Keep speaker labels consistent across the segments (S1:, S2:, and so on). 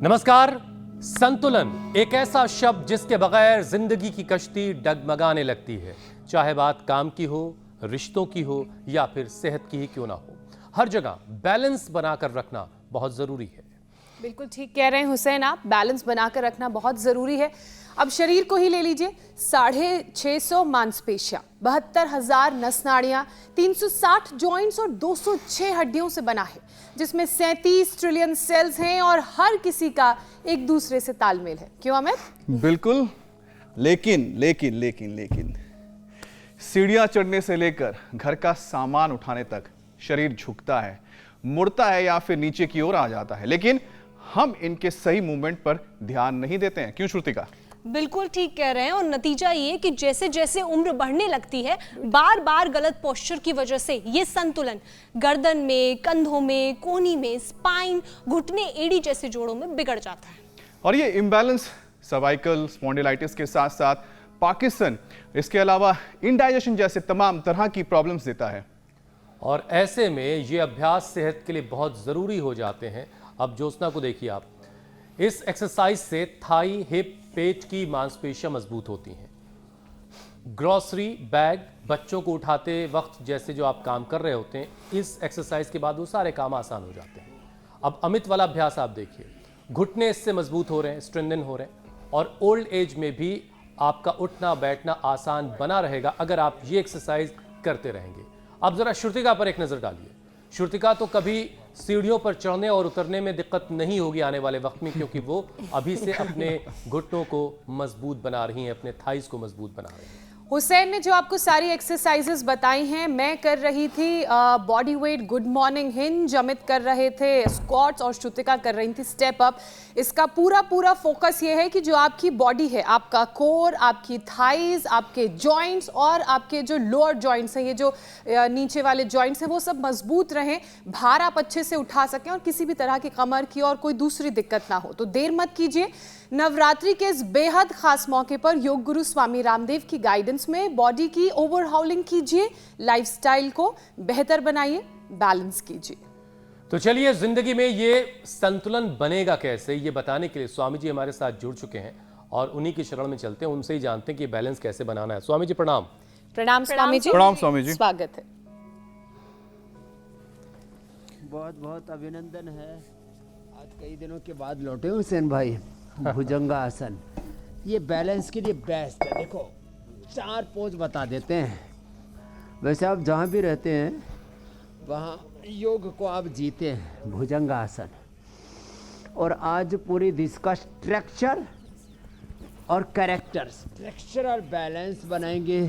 S1: नमस्कार। संतुलन एक ऐसा शब्द जिसके बगैर जिंदगी की कश्ती डगमगाने लगती है, चाहे बात काम की हो, रिश्तों की हो या फिर सेहत की ही क्यों ना हो। हर जगह बैलेंस बनाकर रखना बहुत जरूरी है।
S2: बिल्कुल ठीक कह रहे हैं हुसैन आप, बैलेंस बनाकर रखना बहुत जरूरी है। अब शरीर को ही ले लीजिए, 650 मांसपेशियां, 72,000 नस नाड़ियां, 360 जॉइंट्स और 206 हड्डियों से बना है, जिसमें 37 ट्रिलियन सेल्स हैं और हर किसी का एक दूसरे से तालमेल है। क्यों अमित?
S3: बिल्कुल। लेकिन सीढ़ियां चढ़ने से लेकर घर का सामान उठाने तक शरीर झुकता है, मुड़ता है या फिर नीचे की ओर आ जाता है, लेकिन हम इनके सही मूवमेंट पर ध्यान नहीं देते हैं। क्यों श्रुतिका?
S4: बिल्कुल ठीक कह रहे हैं। और नतीजा ये कि जैसे जैसे उम्र बढ़ने लगती है, बार बार गलत पोस्चर की वजह से ये संतुलन गर्दन में, कंधों में, कोहनी में, स्पाइन, घुटने, एड़ी जैसे जोड़ों में बिगड़ जाता है।
S3: और ये इम्बैलेंस सर्वाइकल स्पॉन्डिलाइटिस के साथ साथ पार्किंसन, इसके अलावा इंडाइजेशन जैसे तमाम तरह की प्रॉब्लम्स देता है।
S1: और ऐसे में ये अभ्यास सेहत के लिए बहुत जरूरी हो जाते हैं। अब ज्योत्सना को देखिए आप, इस एक्सरसाइज से थाई, हिप, पेट की मांसपेशियां मजबूत होती हैं। ग्रोसरी बैग, बच्चों को उठाते वक्त जैसे जो आप काम कर रहे होते हैं, इस एक्सरसाइज के बाद वो सारे काम आसान हो जाते हैं। अब अमित वाला अभ्यास आप देखिए, घुटने इससे मजबूत हो रहे हैं, स्ट्रेंथन हो रहे हैं, और ओल्ड एज में भी आपका उठना बैठना आसान बना रहेगा अगर आप ये एक्सरसाइज करते रहेंगे। अब जरा श्रुतिका पर एक नजर डालिए। श्रुतिका तो कभी सीढ़ियों पर चढ़ने और उतरने में दिक्कत नहीं होगी आने वाले वक्त में, क्योंकि वो अभी से अपने घुटनों को मजबूत बना रही हैं, अपने थाइस को मजबूत बना रही हैं।
S2: हुसैन ने जो आपको सारी एक्सरसाइजेस बताई हैं, मैं कर रही थी body weight good morning hinge, Amit कर रहे थे स्क्वाट्स और श्रुतिका कर रही थी स्टेप अप। इसका पूरा फोकस ये है कि जो आपकी बॉडी है, आपका कोर, आपकी थाइज, आपके जॉइंट्स और आपके जो लोअर जॉइंट्स हैं, ये जो नीचे वाले जॉइंट्स हैं, वो सब मजबूत रहें, भार आप अच्छे से उठा सकें और किसी भी तरह की कमर की और कोई दूसरी दिक्कत ना हो। तो देर मत कीजिए। नवरात्रि के इस बेहद खास मौके पर योग गुरु स्वामी रामदेव की गाइडेंस में बॉडी की ओवरहाउलिंग कीजिए, लाइफस्टाइल को बेहतर बनाइए, बैलेंस कीजिए।
S1: तो चलिए, जिंदगी में ये संतुलन बनेगा कैसे, ये बताने के लिए स्वामी जी हमारे साथ जुड़ चुके हैं और उन्हीं की शरण में चलते हैं, उनसे ही जानते हैं कि बैलेंस कैसे बनाना है। स्वामी जी प्रणाम।
S2: प्रणाम स्वामी जी।
S3: प्रणाम स्वामी जी।
S2: स्वागत है।
S5: बहुत बहुत अभिनंदन है, आज कई दिनों के बाद लौटे हुसैन भाई। भुजंगासन ये बैलेंस के लिए बेस्ट है। देखो 4 पोज बता देते हैं। वैसे आप जहाँ भी रहते हैं वहाँ योग को आप जीते हैं, भुजंगासन। और आज पूरी दिस का स्ट्रक्चर और कैरेक्टर, स्ट्रक्चर और बैलेंस बनाएंगे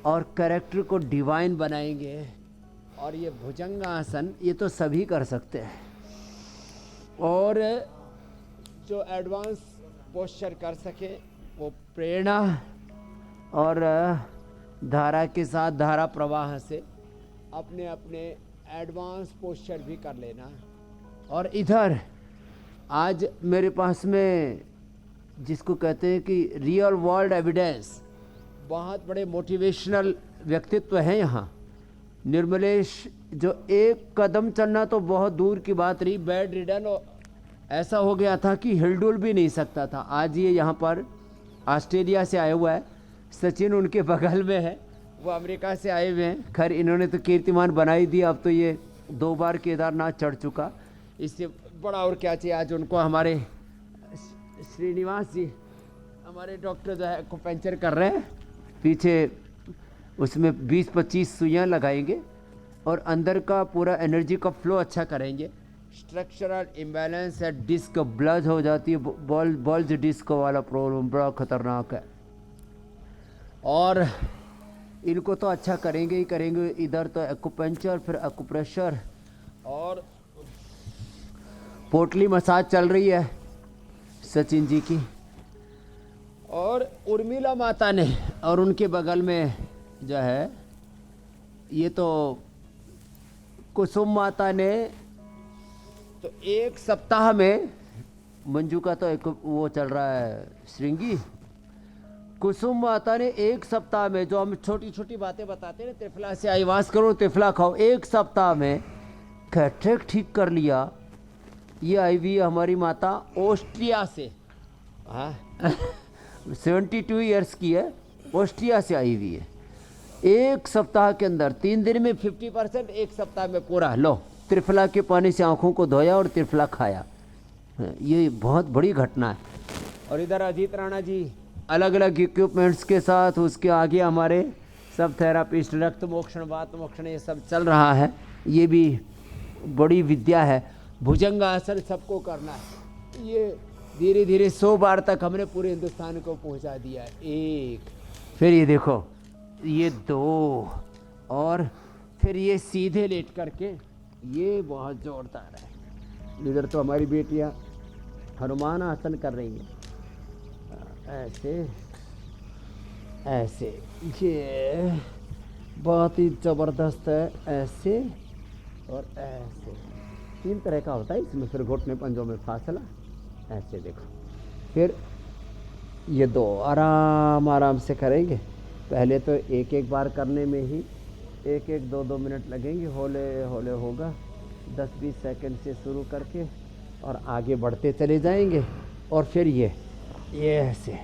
S5: और कैरेक्टर को डिवाइन बनाएंगे। और ये भुजंगासन ये तो सभी कर सकते हैं। और जो एडवांस पोस्चर कर सके वो प्रेरणा और धारा के साथ, धारा प्रवाह से अपने अपने एडवांस पोस्चर भी कर लेना। और इधर आज मेरे पास में जिसको कहते हैं कि रियल वर्ल्ड एविडेंस, बहुत बड़े मोटिवेशनल व्यक्तित्व हैं यहाँ। निर्मलेश, जो एक कदम चलना तो बहुत दूर की बात रही, बेड रिडन और ऐसा हो गया था कि हिलडुल भी नहीं सकता था। आज ये यहाँ पर ऑस्ट्रेलिया से आया हुआ है, सचिन उनके बगल में है, वो अमेरिका से आए हुए हैं। खैर इन्होंने तो कीर्तिमान बना ही दिया, अब तो ये 2 बार केदारनाथ चढ़ चुका, इससे बड़ा और क्या चाहिए। आज उनको हमारे श्रीनिवास जी, हमारे डॉक्टर जो है एक्यूपंक्चर कर रहे हैं, पीछे उसमें 20-25 सुइयाँ लगाएंगे और अंदर का पूरा एनर्जी का फ्लो अच्छा करेंगे। स्ट्रक्चरल इम्बैलेंस है, डिस्क ब्लज हो जाती है, बल्ज डिस्क वाला प्रॉब्लम बड़ा खतरनाक है। और इनको तो अच्छा करेंगे ही करेंगे। इधर तो एक्यूपंक्चर, फिर एक्यूप्रेशर और पोटली मसाज चल रही है सचिन जी की। और उर्मिला माता ने और उनके बगल में जो है ये तो कुसुम माता ने, तो 1 सप्ताह में, मंजू का तो एक वो चल रहा है श्रृंगी, कुसुम माता ने 1 सप्ताह में, जो हम छोटी छोटी बातें बताते हैं, त्रिफला से आईवास करो, त्रिफला खाओ, 1 सप्ताह में कैटरेक्ट ठीक कर लिया, ये आई हुई है हमारी माता ऑस्ट्रिया से, हाँ 72 ईयर्स की है, ऑस्ट्रिया से आई हुई है। एक सप्ताह के अंदर 3 दिन में 50%, एक सप्ताह में पूरा। लो त्रिफला के पानी से आंखों को धोया और त्रिफला खाया। ये बहुत बड़ी घटना है। और इधर अजीत राणा जी अलग अलग इक्विपमेंट्स के साथ, उसके आगे हमारे सब थेरापिस्ट, रक्त मोक्षण, वात मोक्षण, ये सब चल रहा है। ये भी बड़ी विद्या है। भुजंगासन सबको करना है। ये धीरे धीरे 100 बार तक हमने पूरे हिंदुस्तान को पहुंचा दिया है। 1, फिर ये देखो, ये 2, और फिर ये सीधे लेट करके, ये बहुत जोरदार है। इधर तो हमारी बेटियां हनुमान आसन कर रही हैं, ऐसे ऐसे, ये बहुत ही ज़बरदस्त है। ऐसे और ऐसे, 3 तरह का होता है इसमें। फिर घुटने पंजों में फासला, ऐसे देखो। फिर ये 2 आराम आराम से करेंगे। पहले तो एक एक बार करने में ही 1-1, 2-2 मिनट लगेंगे। हौले हौले होगा, 10-20 सेकंड से शुरू करके और आगे बढ़ते चले जाएंगे। और फिर ये ऐसे,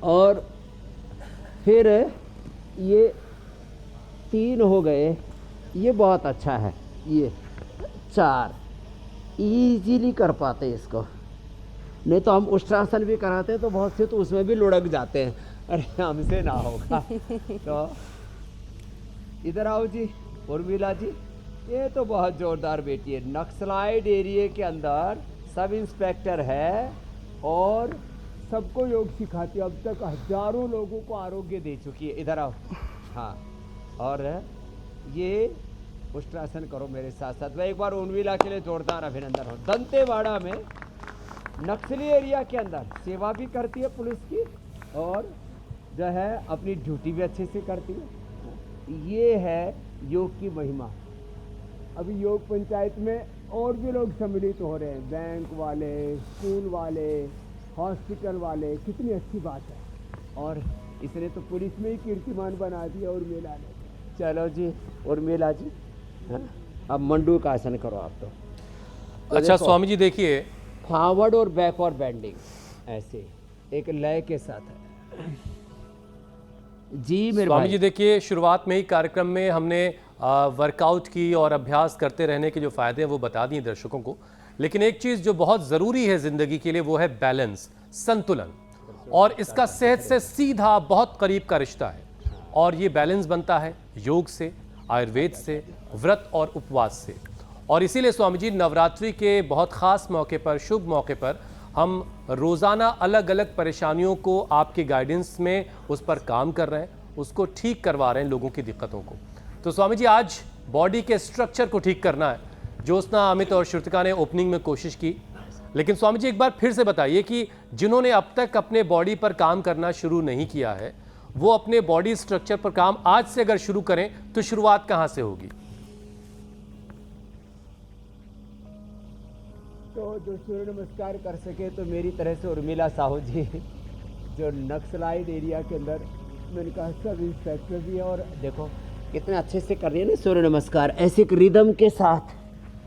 S5: और फिर ये 3 हो गए। ये बहुत अच्छा है। ये 4 इजीली कर पाते इसको। नहीं तो हम उष्ट्रासन भी कराते हैं तो बहुत से तो उसमें भी लुढ़क जाते हैं। अरे हमसे ना होगा। तो इधर आओ जी, उर्मिला जी। ये तो बहुत जोरदार बेटी है। नक्सलाइट एरिया के अंदर सब इंस्पेक्टर है और सबको योग सिखाती है। अब तक हजारों लोगों को आरोग्य दे चुकी है। इधर आओ। हाँ, और ये उष्ट्रासन करो मेरे साथ साथ। मैं एक बार उर्मिला के लिए जोरदार अभिनंदन हो। दंतेवाड़ा में नक्सली एरिया के अंदर सेवा भी करती है पुलिस की, और जो है अपनी ड्यूटी भी अच्छे से करती है। ये है योग की महिमा। अभी योग पंचायत में और भी लोग सम्मिलित हो रहे हैं, बैंक वाले, स्कूल वाले, हॉस्पिटल वाले। कितनी अच्छी बात है। और इसने तो पुलिस में ही कीर्तिमान बना दिया उर्मिला ने। चलो जी उर्मिला जी, हाँ? अब मंडूक आसन करो आप तो।
S1: अच्छा स्वामी जी देखिए,
S5: फॉरवर्ड और बैकवर्ड बेंडिंग, ऐसे एक लय के साथ है जी मेरे
S1: स्वामी
S5: भाई।
S1: जी देखिए, शुरुआत में ही कार्यक्रम में हमने वर्कआउट की और अभ्यास करते रहने के जो फायदे हैं वो बता दिए दर्शकों को। लेकिन एक चीज जो बहुत जरूरी है जिंदगी के लिए वो है बैलेंस, संतुलन। और इसका सेहत से सीधा बहुत करीब का रिश्ता है। और ये बैलेंस बनता है योग से, आयुर्वेद से, व्रत और उपवास से। और इसीलिए स्वामी जी नवरात्रि के बहुत खास मौके पर, शुभ मौके पर, हम रोज़ाना अलग अलग परेशानियों को आपके गाइडेंस में उस पर काम कर रहे हैं, उसको ठीक करवा रहे हैं लोगों की दिक्कतों को। तो स्वामी जी आज बॉडी के स्ट्रक्चर को ठीक करना है। ज्योत्सना, अमित और श्रुतिका ने ओपनिंग में कोशिश की। लेकिन स्वामी जी एक बार फिर से बताइए कि जिन्होंने अब तक अपने बॉडी पर काम करना शुरू नहीं किया है, वो अपने बॉडी स्ट्रक्चर पर काम आज से अगर शुरू करें तो शुरुआत कहां से होगी?
S5: तो जो सूर्य नमस्कार कर सके तो मेरी तरह से उर्मिला साहू जी, जो नक्सलाइट एरिया के अंदर मैंने कहा सब इंस्पेक्टर भी है, और देखो कितने अच्छे से कर रही है ना सूर्य नमस्कार। ऐसे एक रिदम के साथ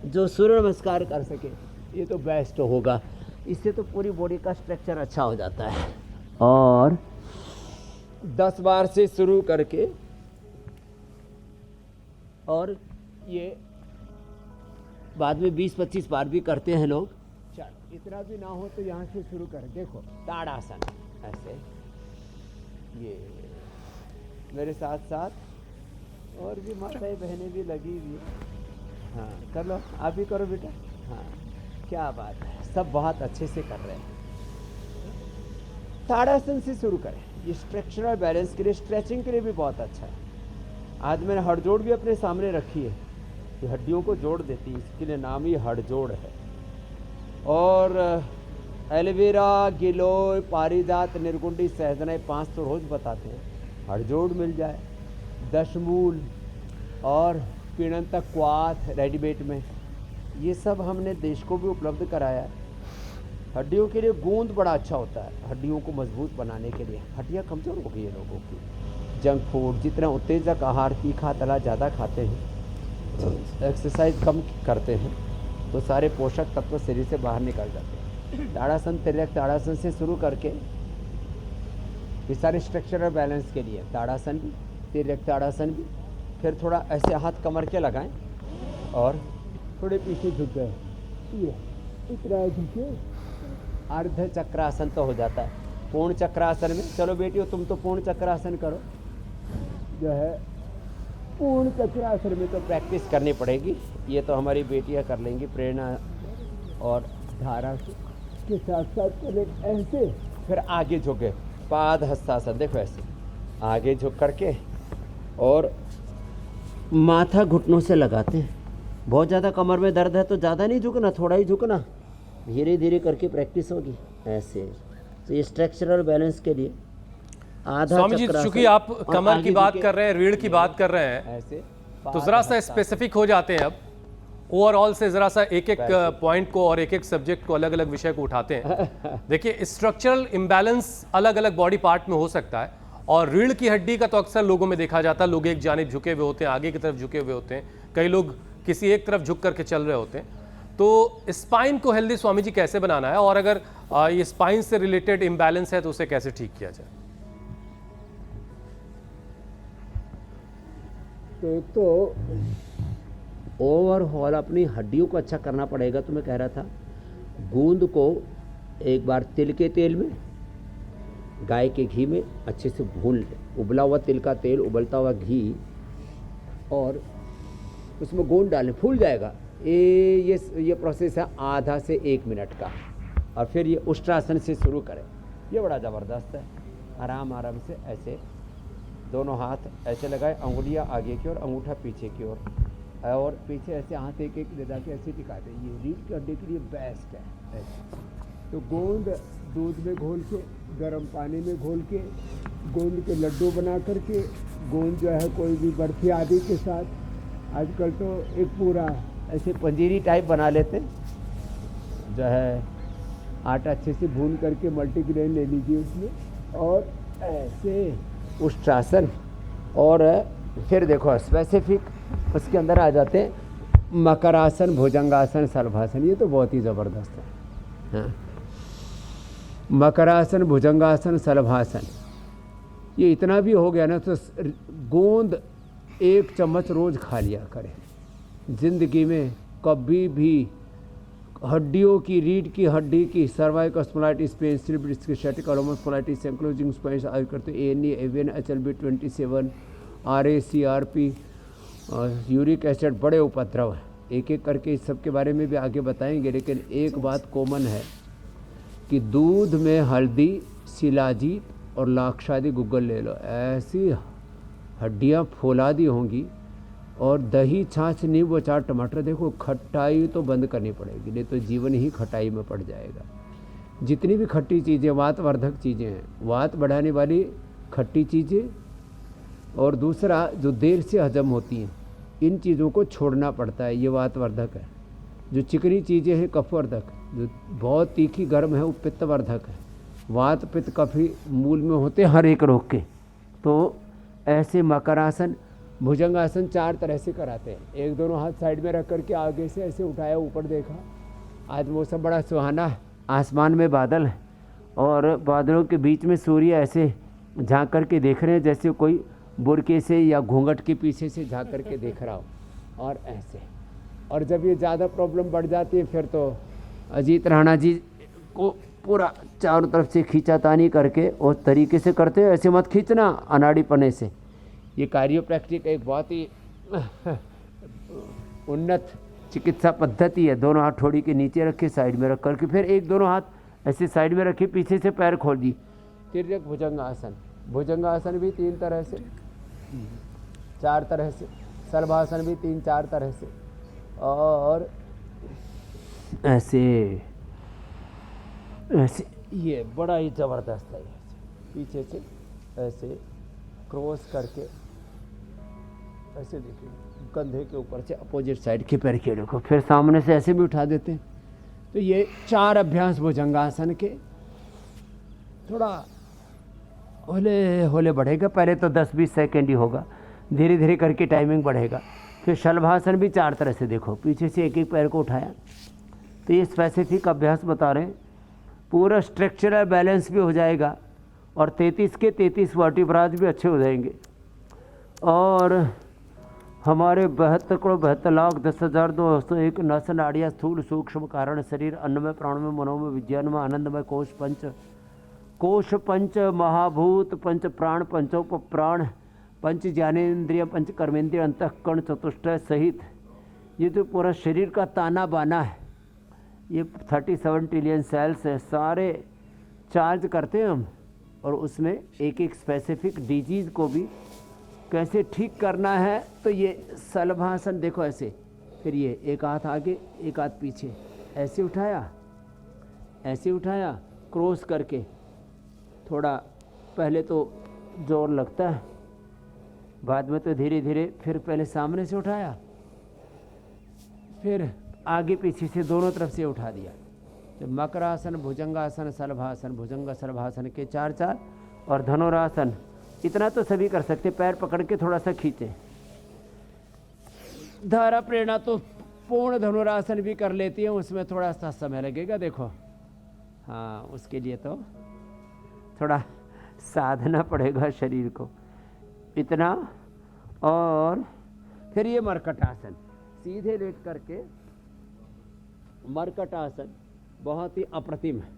S5: जो सूर्य नमस्कार कर सके, ये तो बेस्ट होगा। इससे तो पूरी बॉडी का स्ट्रक्चर अच्छा हो जाता है। और 10 बार से शुरू करके, और ये बाद में 20-25 बार भी करते हैं लोग। चलो इतना भी ना हो तो यहाँ से शुरू करें। देखो ताड़ासन, ऐसे ये मेरे साथ साथ और भी माताएं बहनें भी लगी हुई है। हाँ कर लो, आप भी करो बेटा। हाँ क्या बात है, सब बहुत अच्छे से कर रहे हैं। ताड़ासन से शुरू करें। ये स्ट्रक्चरल बैलेंस के लिए, स्ट्रेचिंग के लिए भी बहुत अच्छा है। आज मैंने हड़जोड़ भी अपने सामने रखी है। ये हड्डियों को जोड़ देती है, इसके लिए नाम ही हड़जोड़ है। और एलोवेरा, गिलोय, पारिजात, निर्गुंडी, सहजनाएं 5 तो रोज बताते हैं। हड़जोड़ मिल जाए, दशमूल और पीड़ंतक क्वाथ रेडीमेड में, ये सब हमने देश को भी उपलब्ध कराया है। हड्डियों के लिए गूंद बड़ा अच्छा होता है, हड्डियों को मजबूत बनाने के लिए। हड्डियाँ कमज़ोर हो गई है लोगों की। जंक फूड, जितना उत्तेजक आहार, तीखा तला ज़्यादा खाते हैं, एक्सरसाइज कम करते हैं, तो सारे पोषक तत्व शरीर से बाहर निकल जाते हैं। ताड़ासन, तिर्यक ताड़ासन से शुरू करके ये सारे स्ट्रक्चरल बैलेंस के लिए ताड़ासन भी, तिर्यक ताड़ासन भी। फिर थोड़ा ऐसे हाथ कमर के लगाएं और थोड़े पीछे झुक गए, ये इतना झुके, अर्ध चक्रासन तो हो जाता है। पूर्ण चक्रासन में चलो बेटियों तुम तो पूर्ण चक्रासन करो, जो है पूर्ण चक्रासन में तो प्रैक्टिस करनी पड़ेगी। ये तो हमारी बेटियां कर लेंगी प्रेरणा और धारा के साथ साथ चले ऐसे। फिर आगे झुके, पाद हस्तासन, देखो ऐसे आगे झुक करके और माथा घुटनों से लगाते हैं। बहुत ज़्यादा कमर में दर्द है तो ज़्यादा नहीं झुकना, थोड़ा ही झुकना, धीरे धीरे करके प्रैक्टिस होगी ऐसे। तो ये स्ट्रक्चरल बैलेंस के लिए आधा
S1: स्वामी जी,
S5: चक्रासन
S1: चूंकि आप
S5: और
S1: कमर
S5: आगे
S1: की बात
S5: झुके,
S1: कर रहे हैं, रीढ़ की बात कर रहे हैं,
S5: ऐसे
S1: तो जरा सा स्पेसिफिक हो जाते हैं। अब ओवरऑल से जरा सा एक एक पॉइंट को और एक एक सब्जेक्ट को, अलग अलग विषय को उठाते हैं। देखिए, स्ट्रक्चरल इम्बैलेंस अलग अलग बॉडी पार्ट में हो सकता है, और रीढ़ की हड्डी का तो अक्सर लोगों में देखा जाता है, लोग एक जानिब झुके हुए होते हैं, आगे की तरफ झुके हुए होते हैं, कई लोग किसी एक तरफ झुक करके चल रहे होते हैं। तो स्पाइन को हेल्दी स्वामी जी कैसे बनाना है, और अगर ये स्पाइन से रिलेटेड इम्बैलेंस है तो उसे कैसे ठीक किया जाए?
S5: तो ओवरऑल अपनी हड्डियों को अच्छा करना पड़ेगा। तो मैं कह रहा था गूंद को एक बार तिल के तेल में, गाय के घी में अच्छे से भून ले, उबला हुआ तिल का तेल, उबलता हुआ घी, और उसमें गोंद डालें, फूल जाएगा। ये प्रोसेस है आधा से 1 मिनट का। और फिर ये उष्ट्रासन से शुरू करें, ये बड़ा ज़बरदस्त है। आराम आराम से ऐसे दोनों हाथ ऐसे लगाए, अंगुलियां आगे की ओर, अंगूठा पीछे की ओर, और पीछे ऐसे हाथ एक एक लगा के ऐसे टिका दें। ये रीढ़ की हड्डी के लिए बेस्ट है ऐसे। तो गोंद दूध में घोल के, गर्म पानी में घोल के, गोंद के लड्डू बना करके, गोंद जो है कोई भी बर्फी आदि के साथ, आजकल तो एक पूरा ऐसे पंजीरी टाइप बना लेते हैं, जो है आटा अच्छे से भून करके मल्टीग्रेन ले लीजिए उसमें, और ऐसे उष्ट्रासन। और फिर देखो स्पेसिफिक उसके अंदर आ जाते हैं मकरासन, भुजंगासन, शलभासन। ये तो बहुत ही ज़बरदस्त है। हाँ, मकरासन, भुजंगासन, शलभासन, ये इतना भी हो गया ना तो गोंद 1 चम्मच रोज़ खा लिया करें। ज़िंदगी में कभी भी हड्डियों की, रीढ़ की हड्डी की, cervical spondylitis, pain, slip disc, static spondylitis, ankylosing spines आदि करते ANE, AVN, HLB 27, RA, CRP, uric acid, बड़े उपद्रव हैं। एक एक करके इस सब के बारे में भी आगे बताएंगे। लेकिन एक बात कॉमन है कि दूध में हल्दी, शिलाजीत और लाक्षादी गुग्गल ले लो, ऐसी हड्डियाँ फौला दी होंगी। और दही, छाछ, नींबू, अचार, टमाटर, देखो खटाई तो बंद करनी पड़ेगी, नहीं तो जीवन ही खटाई में पड़ जाएगा। जितनी भी खट्टी चीज़ें, वातवर्धक चीज़ें हैं, वात बढ़ाने वाली खट्टी चीज़ें, और दूसरा जो देर से हजम होती हैं, इन चीज़ों को छोड़ना पड़ता है, ये वातवर्धक है। जो चिकनी चीज़ें हैं कफवर्धक, जो बहुत तीखी गर्म है वो पित्तवर्धक है। वात, पित्त, कफी मूल में होते हैं हर एक रोग के। तो ऐसे मकरासन, भुजंगासन 4 तरह से कराते हैं। एक दोनों हाथ साइड में रख करके आगे से ऐसे उठाया, ऊपर देखा। आज मौसम बड़ा सुहाना है, आसमान में बादल है और बादलों के बीच में सूर्य ऐसे झांक करके देख रहे हैं, जैसे कोई बुरके से या घूंघट के पीछे से झांक करके देख रहा हो। और ऐसे, और जब ये ज़्यादा प्रॉब्लम बढ़ जाती है फिर तो अजीत राणा जी को पूरा चारों तरफ से खींचातानी करके उस तरीके से करते हैं। ऐसे मत खींचना अनाड़ी पने से। ये कार्डियोप्रैक्टिक एक बहुत ही उन्नत चिकित्सा पद्धति है। दोनों हाथ ठोड़ी के नीचे रखे, साइड में रख करके, फिर एक दोनों हाथ ऐसे साइड में रखे, पीछे से पैर खोल दी। तिर्यक भुजंगासन, भुजंगासन भी 3 तरह से, 4 तरह से, शलभासन भी 3-4 तरह से, और ऐसे ऐसे ये बड़ा ही ज़बरदस्त है। पीछे से ऐसे क्रॉस करके ऐसे देखिए, कंधे के ऊपर से अपोजिट साइड के पैर के रखो, फिर सामने से ऐसे भी उठा देते हैं। तो ये 4 अभ्यास भुजंगासन के। थोड़ा होले होले बढ़ेगा, पहले तो 10-20 सेकेंड ही होगा, धीरे धीरे करके टाइमिंग बढ़ेगा। फिर शलभासन भी 4 तरह से, देखो पीछे से एक एक पैर को उठाया। तो ये स्पेसिफिक अभ्यास बता रहे हैं, पूरा स्ट्रक्चरल बैलेंस भी हो जाएगा और 33 के 33 वर्टिब्राज भी अच्छे हो जाएंगे। और हमारे 72 करोड़ 72,10,201 नस नाड़ियाँ स्थूल सूक्ष्म कारण शरीर अन्नमय प्राणमय मनोमय विज्ञानमय आनंदमय कोश पंच महाभूत पंच प्राण पंचोप प्राण पंच ज्ञानेन्द्रिय पंच कर्मेंद्रिय अंतःकरण चतुष्टय सहित ये जो पूरा शरीर का ताना बाना है, ये 37 ट्रिलियन सेल्स है, सारे चार्ज करते हैं हम। और उसमें एक एक स्पेसिफिक डिजीज़ को भी कैसे ठीक करना है। तो ये शलभासन देखो ऐसे, फिर ये एक हाथ आगे एक हाथ पीछे, ऐसे उठाया क्रॉस करके, थोड़ा पहले तो जोर लगता है, बाद में तो धीरे धीरे, फिर पहले सामने से उठाया, फिर आगे पीछे से दोनों तरफ से उठा दिया। तो मकरासन भुजंगासन शलभासन भुजंग शलभासन के 4 और धनुरासन इतना तो सभी कर सकते, पैर पकड़ के थोड़ा सा खींचे। धारा प्रेरणा तो पूर्ण धनुरासन भी कर लेती है, उसमें थोड़ा सा समय लगेगा। देखो हाँ, उसके लिए तो थोड़ा साधना पड़ेगा शरीर को, इतना। और फिर ये मरकटासन, सीधे लेट करके मरकटासन बहुत ही अप्रतिम है।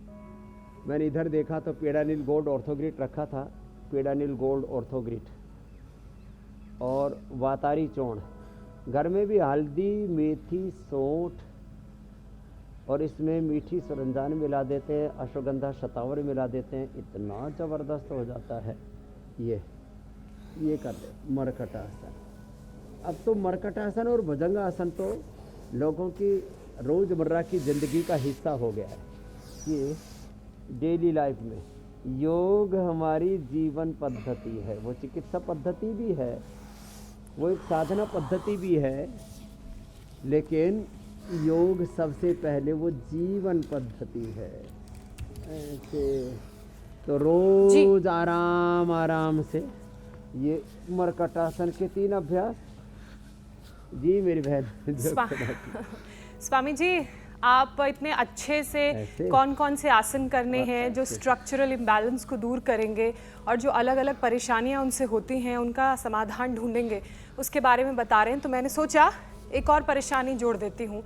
S5: मैंने इधर देखा तो पेडानिल गोल्ड ऑर्थोग्रिड रखा था, पेडानिल गोल्ड ऑर्थोग्रिड और वातारी चोण, घर में भी हल्दी मेथी सौंठ और इसमें मीठी सरंजान मिला देते हैं, अश्वगंधा शतावरी मिला देते हैं, इतना ज़बरदस्त हो जाता है। ये कर दे मरकटासन। अब तो मरकटासन और भुजंगासन तो लोगों की रोज़मर्रा की ज़िंदगी का हिस्सा हो गया है। ये डेली लाइफ में योग हमारी जीवन पद्धति है, वो चिकित्सा पद्धति भी है, वो एक साधना पद्धति भी है, लेकिन योग सबसे पहले वो जीवन पद्धति है। ऐसे तो रोज आराम आराम से ये मरकटासन के 3 अभ्यास। जी मेरी बहन
S2: स्वामी जी, आप इतने अच्छे से कौन कौन से आसन करने हैं जो स्ट्रक्चरल इम्बैलेंस को दूर करेंगे और जो अलग अलग परेशानियां उनसे होती हैं उनका समाधान ढूंढेंगे, उसके बारे में बता रहे हैं। तो मैंने सोचा एक और परेशानी जोड़ देती हूँ।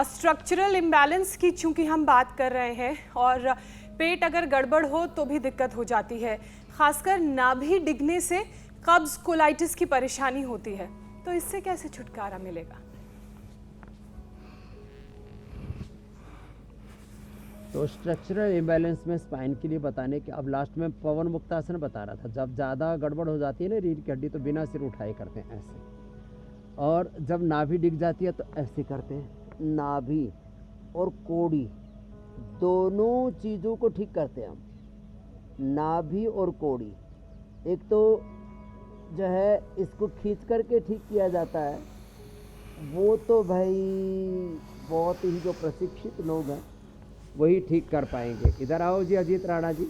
S2: स्ट्रक्चरल इम्बैलेंस की चूँकि हम बात कर रहे हैं और पेट अगर गड़बड़ हो तो भी दिक्कत हो जाती है, खासकर नाभि डिगने से कब्ज कोलाइटिस की परेशानी होती है, तो इससे कैसे छुटकारा मिलेगा?
S5: तो स्ट्रक्चरल इम्बैलेंस में स्पाइन के लिए बताने के, अब लास्ट में पवन मुक्तासन बता रहा था। जब ज़्यादा गड़बड़ हो जाती है ना रीढ़ की हड्डी, तो बिना सिर उठाए करते हैं ऐसे, और जब नाभि डिग जाती है तो ऐसे करते हैं। नाभि और कोड़ी दोनों चीज़ों को ठीक करते हैं हम, नाभि और कोड़ी। एक तो जो है इसको खींच करके ठीक किया जाता है, वो तो भाई बहुत ही जो प्रशिक्षित लोग हैं वही ठीक कर पाएंगे। इधर आओ जी अजीत राणा जी,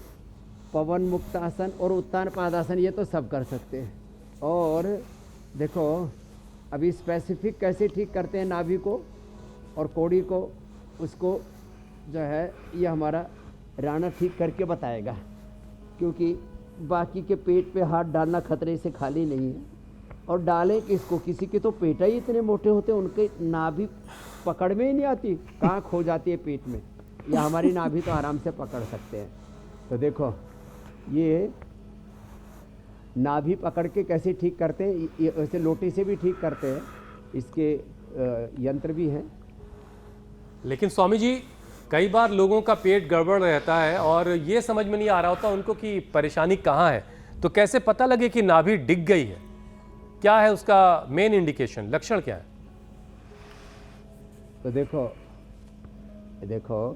S5: पवन मुक्तासन और उत्तान पादासन ये तो सब कर सकते हैं। और देखो अभी स्पेसिफिक कैसे ठीक करते हैं नाभि को और कोड़ी को, उसको जो है ये हमारा राणा ठीक करके बताएगा, क्योंकि बाकी के पेट पे हाथ डालना खतरे से खाली नहीं है। और डालें किसको, किसी के तो पेट ही इतने मोटे होते हैं उनके नाभि पकड़ में ही नहीं आती, कहाँ खो जाती है पेट में, या हमारी नाभि तो आराम से पकड़ सकते हैं। तो देखो ये नाभि पकड़ के कैसे ठीक करते हैं, ये वैसे लोटे से भी ठीक करते हैं, इसके यंत्र भी हैं।
S1: लेकिन स्वामी जी कई बार लोगों का पेट गड़बड़ रहता है और ये समझ में नहीं आ रहा होता उनको कि परेशानी कहाँ है, तो कैसे पता लगे कि नाभि डिग गई है? क्या है उसका मेन इंडिकेशन, लक्षण क्या है?
S5: तो देखो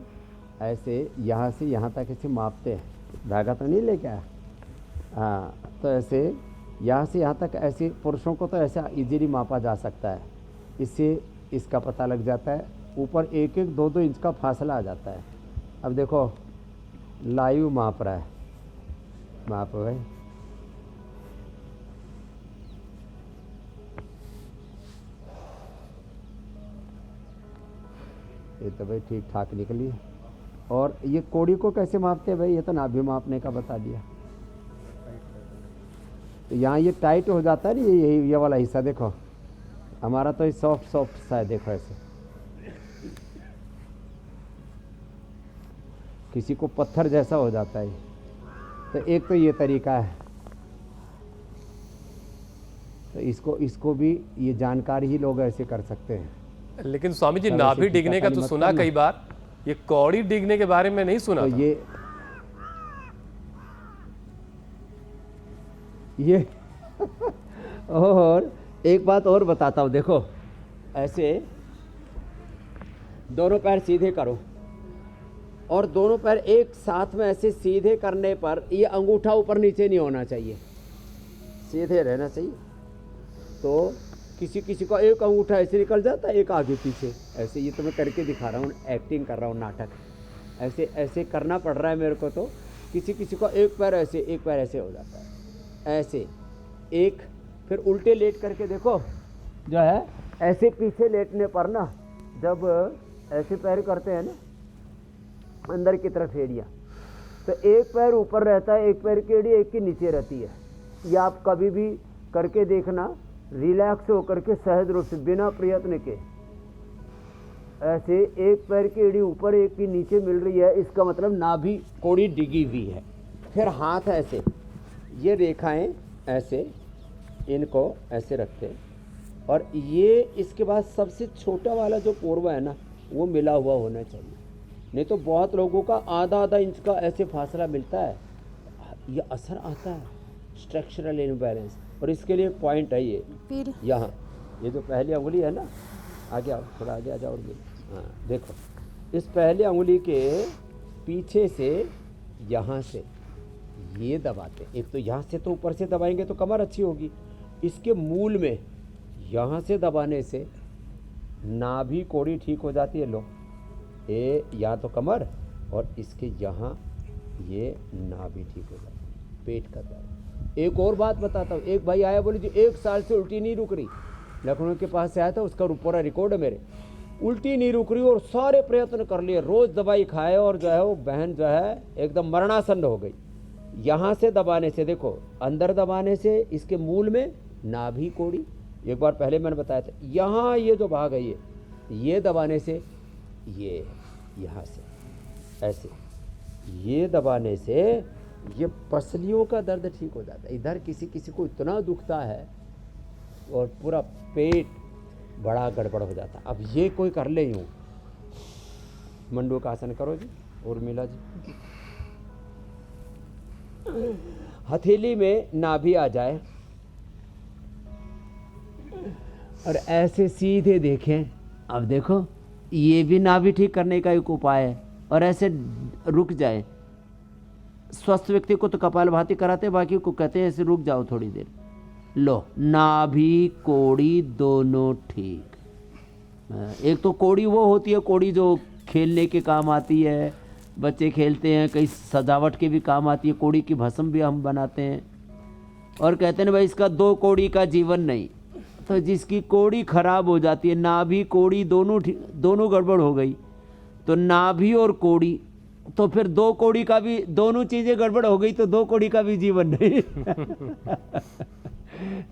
S5: ऐसे यहाँ से यहाँ तक ऐसे मापते हैं, धागा तो नहीं लेके आया, हाँ, तो ऐसे यहाँ से यहाँ तक ऐसे पुरुषों को तो ऐसा इजीली मापा जा सकता है, इससे इसका पता लग जाता है। ऊपर 1-1, 2-2 इंच का फासला आ जाता है। अब देखो लाइव माप रहा है, माप भाई, ये तो भाई ठीक ठाक निकली है। और ये कोड़ी को कैसे मापते हैं भाई? ये तो नाभि मापने का बता दिया। तो यहाँ ये टाइट हो जाता है ना, ये वाला हिस्सा देखो, हमारा तो ये सॉफ्ट सॉफ्ट सा है, देखो ऐसे। किसी को पत्थर जैसा हो जाता है। तो एक तो ये तरीका है, तो इसको भी ये जानकार ही लोग ऐसे कर सकते हैं।
S1: लेकिन स्वामी जी,
S5: चलो,
S1: नाभि
S5: ऐसे
S1: डिगने का
S5: खाली
S1: तो
S5: मत
S1: सुना
S5: करना।
S1: कई बार, ये कौड़ी डिगने के बारे में नहीं सुना
S5: तो
S1: था।
S5: ये और एक बात और बताता हूँ, देखो ऐसे दोनों पैर सीधे करो और दोनों पैर एक साथ में ऐसे सीधे करने पर ये अंगूठा ऊपर नीचे नहीं होना चाहिए, सीधे रहना चाहिए। तो किसी का एक अंगूठा ऐसे निकल जाता है, एक आगे पीछे ऐसे। ये तो मैं करके दिखा रहा हूँ, एक्टिंग कर रहा हूँ, नाटक। ऐसे ऐसे करना पड़ रहा है मेरे को। तो किसी का एक पैर ऐसे, एक पैर ऐसे हो जाता है, ऐसे एक। फिर उल्टे लेट करके देखो, जो है ऐसे पीछे लेटने पर ना, जब ऐसे पैर करते हैं ना अंदर की तरफ एड़ियाँ, तो एक पैर ऊपर रहता है, एक पैर की एड़ी एक की नीचे रहती है। ये आप कभी भी करके देखना, रिलैक्स होकर के सहज रूप से बिना प्रयत्न के ऐसे एक पैर की एड़ी ऊपर एक की नीचे मिल रही है, इसका मतलब नाभि कोड़ी डिगी हुई है। फिर हाथ ऐसे, ये रेखाएं ऐसे, इनको ऐसे रखते हैं। और ये इसके बाद सबसे छोटा वाला जो पोरवा है ना, वो मिला हुआ होना चाहिए। नहीं तो बहुत लोगों का आधा आधा इंच का ऐसे फासला मिलता है, ये असर आता है, स्ट्रक्चरल इम्बैलेंस। और इसके लिए एक पॉइंट है ये यहाँ, ये जो पहली उंगली है ना, आगे आओ, थोड़ा आगे आ जाओ। और हाँ देखो, इस पहली उंगली के पीछे से यहाँ से ये दबाते। एक तो यहाँ से तो ऊपर से दबाएंगे तो कमर अच्छी होगी, इसके मूल में यहाँ से दबाने से नाभि कोड़ी ठीक हो जाती है। लो, ये यहाँ तो कमर और इसके यहाँ ये नाभि ठीक हो जाती है, पेट का दर्द। एक और बात बताता हूँ, एक भाई आया, बोले जी 1 साल से उल्टी नहीं रुक रही। लखनऊ के पास से आया था, उसका पूरा रिकॉर्ड है मेरे, उल्टी नहीं रुक रही और सारे प्रयत्न कर लिए, रोज़ दवाई खाए और जो है वो बहन जो है एकदम मरणासन्न हो गई। यहाँ से दबाने से, देखो अंदर दबाने से इसके मूल में नाभि कोड़ी, एक बार पहले मैंने बताया था, यहाँ ये जो भाग है ये दबाने से, ये यहाँ से ऐसे ये दबाने से ये पसलियों का दर्द ठीक हो जाता है। इधर किसी को इतना दुखता है और पूरा पेट बड़ा गड़बड़ हो जाता है। अब ये कोई कर ले यूँ, मंडूक आसन करो जी, उर्मिला जी, हथेली में नाभि आ जाए और ऐसे सीधे देखें। अब देखो, ये भी नाभि ठीक करने का एक उपाय है। और ऐसे रुक जाए, स्वस्थ व्यक्ति को तो कपालभाति कराते, बाकी को कहते हैं ऐसे रुक जाओ थोड़ी देर। लो, नाभि कोड़ी दोनों ठीक। एक तो कोड़ी वो होती है, कोड़ी जो खेलने के काम आती है, बच्चे खेलते हैं, कई सजावट के भी काम आती है। कोड़ी की भस्म भी हम बनाते हैं और कहते हैं भाई इसका 2 कोड़ी का जीवन नहीं। तो जिसकी कोड़ी खराब हो जाती है, नाभि कोड़ी दोनों गड़बड़ हो गई, तो नाभि और कोड़ी, तो फिर 2 कोड़ी का भी, दोनों चीज़ें गड़बड़ हो गई तो 2 कोड़ी का भी जीवन नहीं।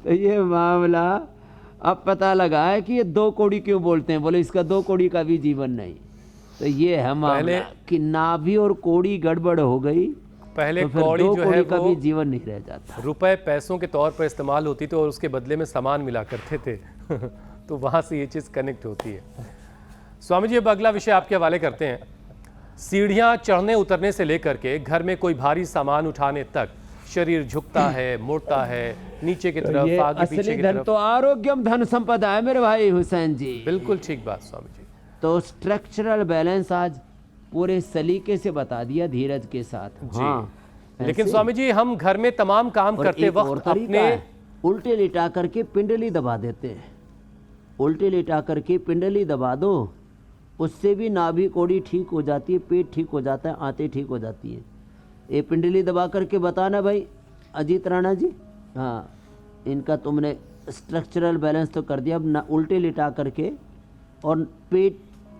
S5: तो ये मामला अब पता लगा है कि ये 2 कोड़ी क्यों बोलते हैं, बोले इसका 2 कोड़ी का भी जीवन नहीं। तो ये है मामला कि नाभि और कोड़ी गड़बड़ हो गई,
S1: पहले
S5: तो फिर
S1: कौड़ी
S5: 2
S1: जो
S5: कोड़ी
S1: है
S5: का
S1: वो
S5: भी जीवन नहीं रह जाता।
S1: रुपए पैसों के तौर पर इस्तेमाल होती थी और उसके बदले में सामान मिला करते थे। तो वहाँ से ये चीज़ कनेक्ट होती है। स्वामी जी, अब अगला विषय आपके हवाले करते हैं। सीढ़ियाँ चढ़ने उतरने से लेकर के घर में कोई भारी सामान उठाने तक शरीर झुकता है, मुड़ता है, नीचे की तरफ,
S5: ये
S1: आगे पीछे
S5: असली
S1: की
S5: धन
S1: तरफ।
S5: तो आरोग्यम धन संपदा है मेरे भाई हुसैन जी।
S1: बिल्कुल ठीक बात स्वामी जी।
S5: तो स्ट्रक्चरल बैलेंस आज पूरे सलीके से बता दिया, धीरज के साथ।
S1: जी।
S5: हाँ,
S1: लेकिन
S5: ऐसे।
S1: स्वामी जी, हम घर में तमाम काम
S5: और
S1: करते
S5: एक और
S1: वक्त
S5: तरीका
S1: अपने
S5: है, उल्टे लिटा करके पिंडली दबा देते हैं। उल्टे लिटा करके पिंडली दबा दो, उससे भी नाभि कोड़ी ठीक हो जाती है, पेट ठीक हो जाता है, आंतें ठीक हो जाती है। ये पिंडली दबा करके बताना भाई अजीत राणा जी। हाँ, इनका तुमने स्ट्रक्चरल बैलेंस तो कर दिया। अब ना उल्टे लिटा करके और पेट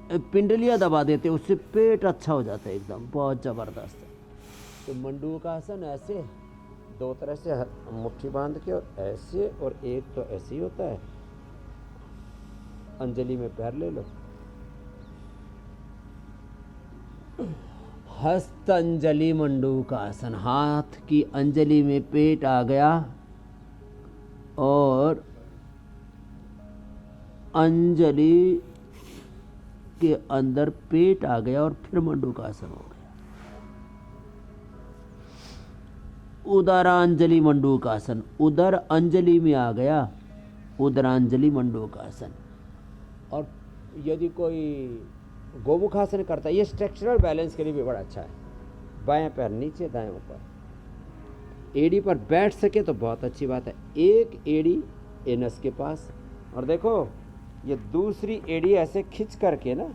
S5: पिंडलियाँ दबा देते हैं, उससे पेट अच्छा हो जाता है एकदम, बहुत ज़बरदस्त है। तो मंडूकासन ऐसे दो तरह से मुट्ठी बांध के, और ऐसे, और एक तो ऐसे ही होता है। अंजलि में पैर ले लो, हस्त अंजलि मंडूकासन, हाथ की अंजलि में पेट आ गया और अंजलि के अंदर पेट आ गया और फिर मंडूकासन हो गया। उदरांजलि मंडूकासन, उदर अंजलि में आ गया उदरांजलि मंडूकासन। और यदि कोई गोमुखासन करता है, ये स्ट्रक्चरल बैलेंस के लिए भी बड़ा अच्छा है। बाएं पैर नीचे, दाएं ऊपर, एड़ी पर बैठ सके तो बहुत अच्छी बात है। एक एड़ी एनस के पास, और देखो ये दूसरी एड़ी ऐसे खिंच करके ना,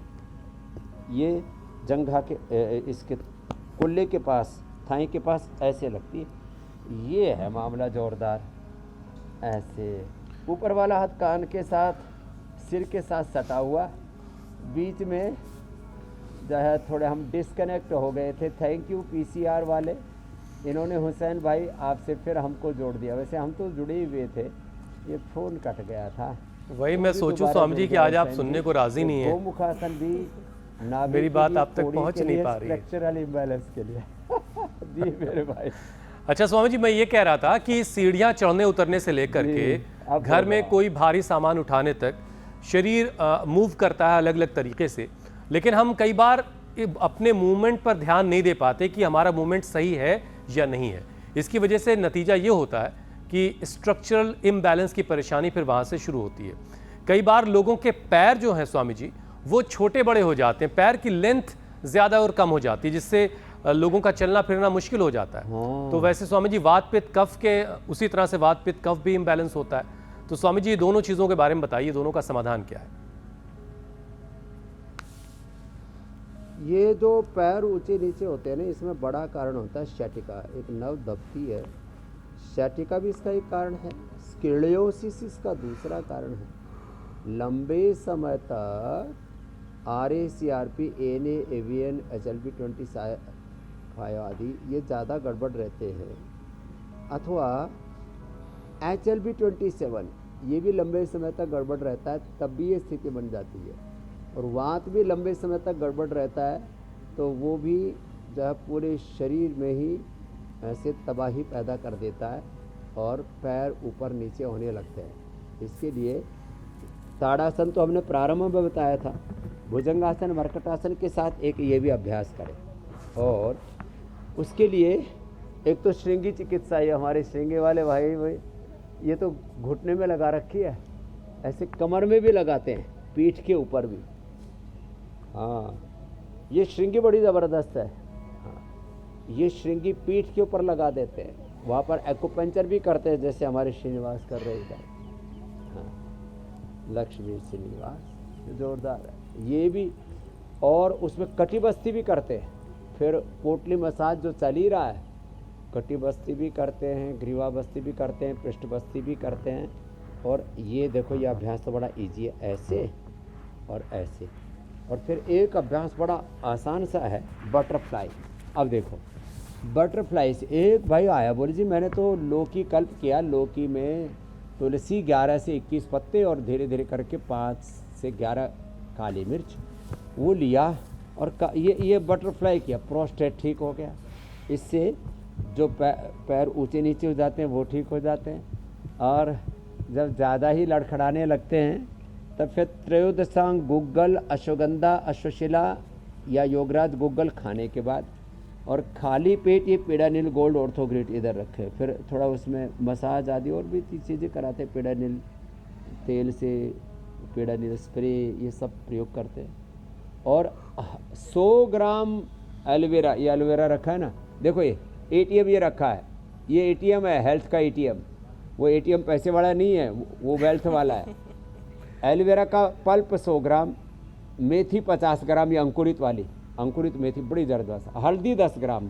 S5: ये जंघा के इसके कुल्ले के पास, थाई के पास ऐसे लगती है। ये है मामला जोरदार। ऐसे ऊपर वाला हाथ कान के साथ, सिर के साथ सटा हुआ, बीच में जो है थोड़े हम डिस्कनेक्ट हो गए थे। थैंक यू पीसीआर वाले, इन्होंने हुसैन भाई आपसे फिर हमको जोड़ दिया। वैसे हम तो जुड़े हुए थे, ये फोन कट गया था।
S1: वही मैं सोचूं स्वामी जी कि आज आप सुनने को राजी नहीं है।
S5: गोमुखासन भी नाभि
S1: मेरी
S5: के
S1: बात
S5: लिए,
S1: आप तक
S5: कोड़ी
S1: पहुंच
S5: के
S1: नहीं
S5: लिए,
S1: पा रही है।
S5: स्ट्रक्चरल इम्बैलेंस के लिए जी मेरे भाई।
S1: अच्छा स्वामी जी, मैं ये कह रहा था कि सीढ़ियां चढ़ने उतरने से लेकर के
S5: अब
S1: घर में
S5: होगा।
S1: कोई भारी सामान उठाने तक शरीर मूव करता है अलग अलग तरीके से, लेकिन हम कई बार अपने मूवमेंट पर ध्यान नहीं दे पाते कि हमारा मूवमेंट सही है या नहीं है। इसकी वजह से नतीजा ये होता है कि स्ट्रक्चरल इम्बैलेंस की परेशानी फिर वहाँ से शुरू होती है। कई बार लोगों के पैर जो हैं स्वामी जी, वो छोटे बड़े हो जाते हैं, पैर की लेंथ ज़्यादा और कम हो जाती है, जिससे लोगों का चलना फिरना मुश्किल हो जाता है। तो वैसे स्वामी जी वात पित्त कफ के उसी तरह से वात पित्त कफ भी इम्बैलेंस होता है। तो स्वामी जी दोनों चीज़ों के बारे में बताइए, दोनों का समाधान क्या है?
S5: ये जो पैर ऊंचे नीचे होते हैं ना, इसमें बड़ा कारण होता है शैटिका, एक नव दबती है। शैटिका भी इसका एक कारण है, स्क्लेरोसिस इसका दूसरा कारण है। लंबे समय तक RACRP, ANA, AVN, HLB25 आदि ये ज़्यादा गड़बड़ रहते हैं, अथवा HLB27 ये भी लंबे समय तक गड़बड़ रहता है, तब भी ये स्थिति बन जाती है। और वात भी लंबे समय तक गड़बड़ रहता है, तो वो भी जो है पूरे शरीर में ही ऐसे तबाही पैदा कर देता है और पैर ऊपर नीचे होने लगते हैं। इसके लिए ताड़ासन तो हमने प्रारंभ में बताया था, भुजंगासन मर्कटासन के साथ एक ये भी अभ्यास करें। और उसके लिए एक तो श्रृंगी चिकित्सा, ये हमारे श्रृंगी वाले भाई ये तो घुटने में लगा रखी है, ऐसे कमर में भी लगाते हैं, पीठ के ऊपर भी। हाँ, ये श्रृंगी बड़ी ज़बरदस्त है। हाँ, ये श्रृंगी पीठ के ऊपर लगा देते हैं, वहाँ पर एक्यूपंक्चर भी करते हैं, जैसे हमारे श्रीनिवास कर रहे थे। हाँ, लक्ष्मी श्रीनिवास जोरदार है ये भी। और उसमें कटी बस्ती भी करते हैं। फिर पोटली मसाज जो चल ही रहा है, कटी बस्ती भी करते हैं, ग्रीवा बस्ती भी करते हैं, पृष्ठ बस्ती भी करते हैं। और ये देखो, ये अभ्यास तो बड़ा इजी है, ऐसे और ऐसे। और फिर एक अभ्यास बड़ा आसान सा है, बटरफ्लाई। अब देखो बटरफ्लाई से एक भाई आया, बोले जी मैंने तो लौकी कल्प किया, लौकी में तुलसी 11 से 21 पत्ते और धीरे धीरे करके 5 से 11 काली मिर्च वो लिया और ये बटरफ्लाई किया, प्रोस्टेट ठीक हो गया। इससे जो पैर ऊंचे नीचे हो जाते हैं वो ठीक हो जाते हैं। और जब ज़्यादा ही लड़खड़ाने लगते हैं तब फिर त्रयोदशांग गुग्गल, अश्वगंधा, अश्वशिला या योगराज गुग्गल खाने के बाद, और खाली पेट ये पेडानिल गोल्ड ऑर्थोग्रेट इधर रखे। फिर थोड़ा उसमें मसाज आदि और भी चीज़ें कराते हैं, पेडानिल तेल से पेडानिल स्प्रे ये सब प्रयोग करते हैं। और 100 ग्राम एलोवेरा, ये एलोवेरा रखा है ना, देखो ये ATM ये रखा है, ये ATM है, हेल्थ का ATM। वो ATM पैसे वाला नहीं है, वो वेल्थ वाला है। एलोवेरा का पल्प 100 ग्राम, मेथी 50 ग्राम, ये अंकुरित वाली, अंकुरित मेथी बड़ी ज़बरदस्त। हल्दी 10 ग्राम,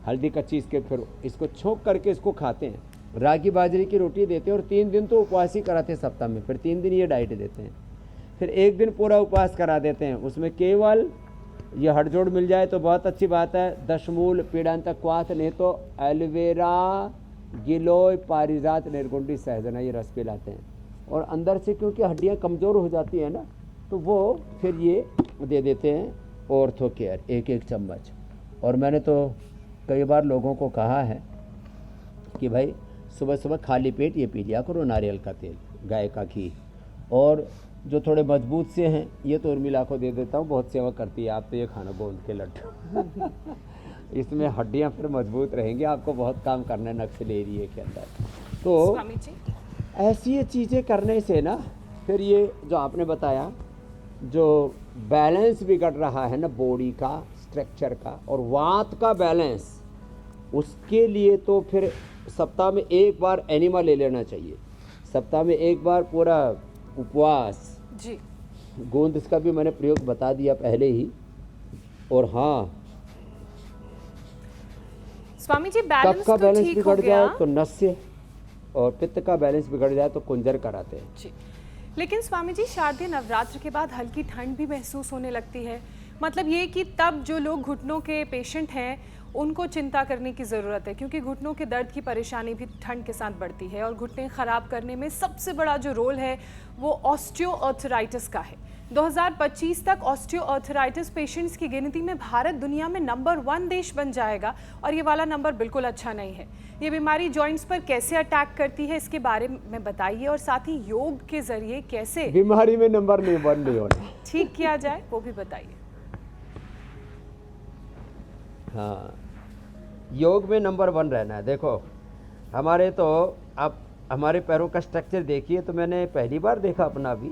S5: हल्दी कच्ची, इसके फिर इसको छोंक करके इसको खाते हैं। रागी बाजरे की रोटी देते हैं और 3 दिन तो उपवास ही कराते हैं सप्ताह में, फिर 3 दिन ये डाइट देते हैं। फिर एक दिन पूरा उपवास करा देते हैं, उसमें केवल ये हड़जोड़ मिल जाए तो बहुत अच्छी बात है। दशमूल, पीड़ांत, क्वाथ, नहीं तो एलोवेरा, गिलोय, पारिजात, निर्गुंडी, सहजना ये रस पिलाते हैं। और अंदर से क्योंकि हड्डियां कमज़ोर हो जाती है ना, तो वो फिर ये दे देते हैं ऑर्थो केयर, एक एक चम्मच। और मैंने तो कई बार लोगों को कहा है कि भाई सुबह सुबह खाली पेट ये पी लिया करो नारियल का तेल, गाय का घी। और जो थोड़े मजबूत से हैं ये तो उर्मिला को दे देता हूँ, बहुत सेवा करती है। आप तो ये खाना गोंद के लड्डू इसमें हड्डियाँ फिर मजबूत रहेंगी, आपको बहुत काम करना है नक्सल एरिया के अंदर। तो
S2: स्वामी जी,
S5: ऐसी ये चीज़ें करने से ना फिर ये जो आपने बताया, जो बैलेंस बिगड़ रहा है ना बॉडी का, स्ट्रक्चर का और वात का बैलेंस, उसके लिए तो फिर सप्ताह में एक बार एनिमा ले लेना चाहिए, सप्ताह में एक बार पूरा उपवास।
S2: जी,
S5: गोंद इसका भी मैंने प्रयोग बता दिया पहले ही। और हाँ,
S2: स्वामी जी
S5: कफ
S2: बैलेंस
S5: का
S2: तो
S5: बैलेंस
S2: ठीक हो
S5: बिगड़
S2: गया।
S5: जाए तो नस्य, और पित्त का बैलेंस बिगड़ जाए तो कुंजर कराते हैं।
S2: जी, लेकिन स्वामी जी शारदीय नवरात्र के बाद हल्की ठंड भी महसूस होने लगती है। मतलब ये कि तब जो लोग घुटनों के पेशेंट हैं उनको चिंता करने की ज़रूरत है, क्योंकि घुटनों के दर्द की परेशानी भी ठंड के साथ बढ़ती है। और घुटने ख़राब करने में सबसे बड़ा जो रोल है वो ऑस्टियोआर्थराइटिस का है। 2025 तक ऑस्टियोआर्थराइटिस पेशेंट्स की गिनती में भारत दुनिया में नंबर 1 देश बन जाएगा, और ये वाला नंबर बिल्कुल अच्छा नहीं है। ये बीमारी जॉइंट्स पर कैसे अटैक करती है इसके बारे में बताइए, और साथ ही योग के जरिए कैसे
S5: बीमारी में नंबर नहीं 1 नहीं होना।
S2: ठीक किया जाए वो भी बताइए।
S5: हाँ, योग में नंबर 1 रहना है। देखो हमारे तो आप हमारे पैरों का स्ट्रक्चर देखिए, तो मैंने पहली बार देखा अपना भी।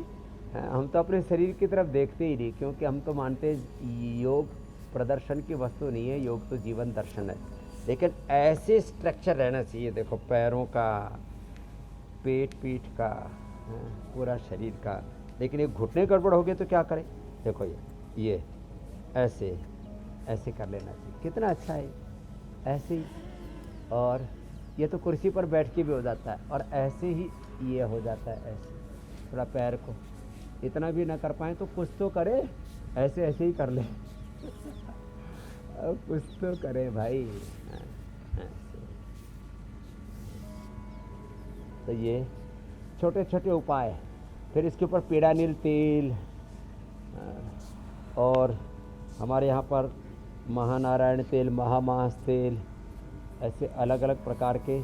S5: हम तो अपने शरीर की तरफ देखते ही नहीं, क्योंकि हम तो मानते हैं योग प्रदर्शन की वस्तु नहीं है, योग तो जीवन दर्शन है। लेकिन ऐसे स्ट्रक्चर रहना चाहिए, देखो पैरों का, पेट पीठ का, पूरा शरीर का। लेकिन ये घुटने गड़बड़ हो गए तो क्या करें? देखो ये ऐसे ऐसे कर लेना चाहिए, कितना अच्छा है ऐसे ही। और ये तो कुर्सी पर बैठ के भी हो जाता है, और ऐसे ही ये हो जाता है ऐसे। थोड़ा पैर को इतना भी ना कर पाए तो कुछ तो करे, ऐसे ऐसे ही कर ले अब कुछ तो करे भाई। ऐसे। तो ये छोटे छोटे उपाय। फिर इसके ऊपर पीड़ानील तेल, और हमारे यहाँ पर महानारायण तेल, महामास तेल, ऐसे अलग अलग प्रकार के